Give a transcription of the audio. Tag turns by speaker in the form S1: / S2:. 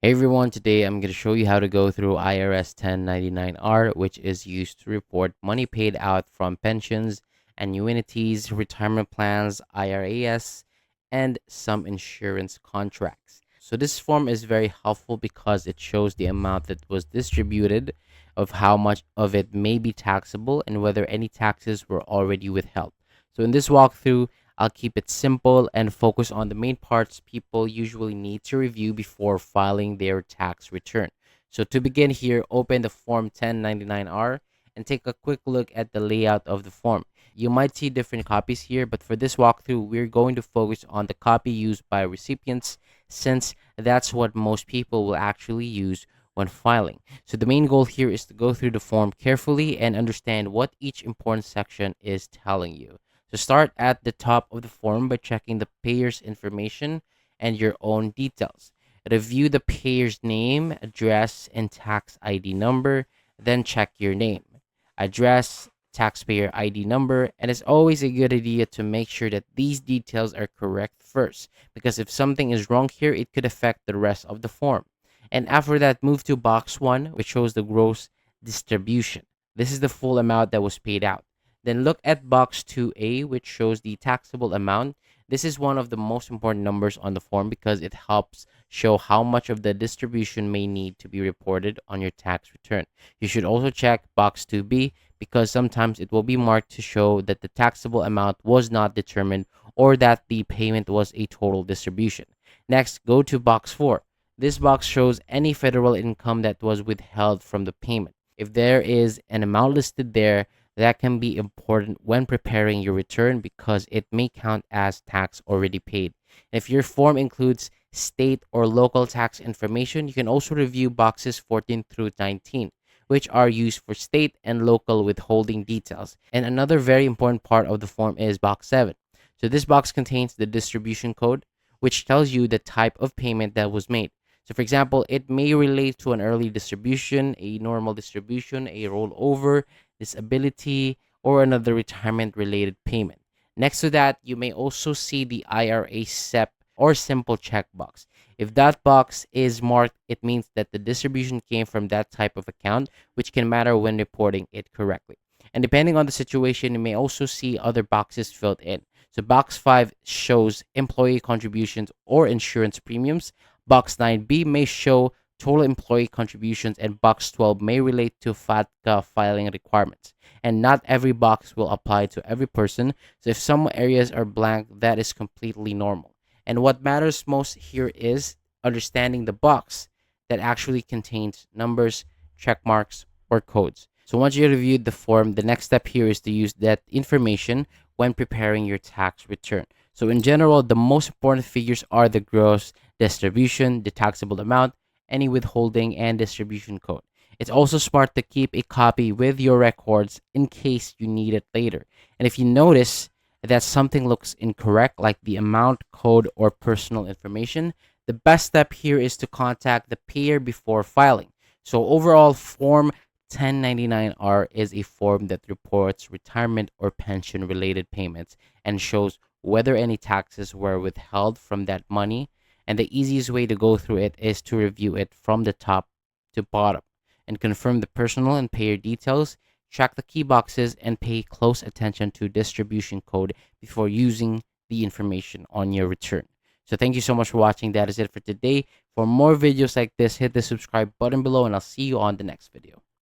S1: Hey everyone, today I'm going to show you how to go through IRS 1099-R, which is used to report money paid out from pensions, annuities, retirement plans, IRAS, and some insurance contracts. So this form is very helpful because it shows the amount that was distributed, of how much of it may be taxable, and whether any taxes were already withheld. So in this walkthrough, I'll keep it simple and focus on the main parts people usually need to review before filing their tax return. So to begin here, open the Form 1099-R and take a quick look at the layout of the form. You might see different copies here, but for this walkthrough, we're going to focus on the copy used by recipients since that's what most people will actually use when filing. So the main goal here is to go through the form carefully and understand what each important section is telling you. So start at the top of the form by checking the payer's information and your own details. Review the payer's name, address, and tax ID number, then check your name, address, taxpayer ID number, and it's always a good idea to make sure that these details are correct first, because if something is wrong here, it could affect the rest of the form. And after that, move to box 1, which shows the gross distribution. This is the full amount that was paid out. Then look at box 2A, which shows the taxable amount. This is one of the most important numbers on the form because it helps show how much of the distribution may need to be reported on your tax return. You should also check box 2B because sometimes it will be marked to show that the taxable amount was not determined or that the payment was a total distribution. Next, go to box 4. This box shows any federal income that was withheld from the payment. If there is an amount listed there, that can be important when preparing your return because it may count as tax already paid. If your form includes state or local tax information, you can also review boxes 14 through 19, which are used for state and local withholding details. And another very important part of the form is box 7. So this box contains the distribution code, which tells you the type of payment that was made. So for example, it may relate to an early distribution, a normal distribution, a rollover, disability, or another retirement related payment. Next to that, you may also see the IRA SEP or simple checkbox. If that box is marked, it means that the distribution came from that type of account, which can matter when reporting it correctly. And depending on the situation, you may also see other boxes filled in. So box 5 shows employee contributions or insurance premiums. Box 9B may show total employee contributions, and box 12 may relate to FATCA filing requirements. And not every box will apply to every person. So if some areas are blank, that is completely normal. And what matters most here is understanding the box that actually contains numbers, check marks, or codes. So once you reviewed the form, the next step here is to use that information when preparing your tax return. So in general, the most important figures are the gross distribution, the taxable amount, any withholding, and distribution code. It's also smart to keep a copy with your records in case you need it later. And if you notice that something looks incorrect, like the amount, code, or personal information, the best step here is to contact the payer before filing. So overall, Form 1099-R is a form that reports retirement or pension related payments and shows whether any taxes were withheld from that money. And the easiest way to go through it is to review it from the top to bottom and confirm the personal and payer details, check the key boxes, and pay close attention to distribution code before using the information on your return. So thank you so much for watching. That is it for today. For more videos like this, hit the subscribe button below, and I'll see you on the next video.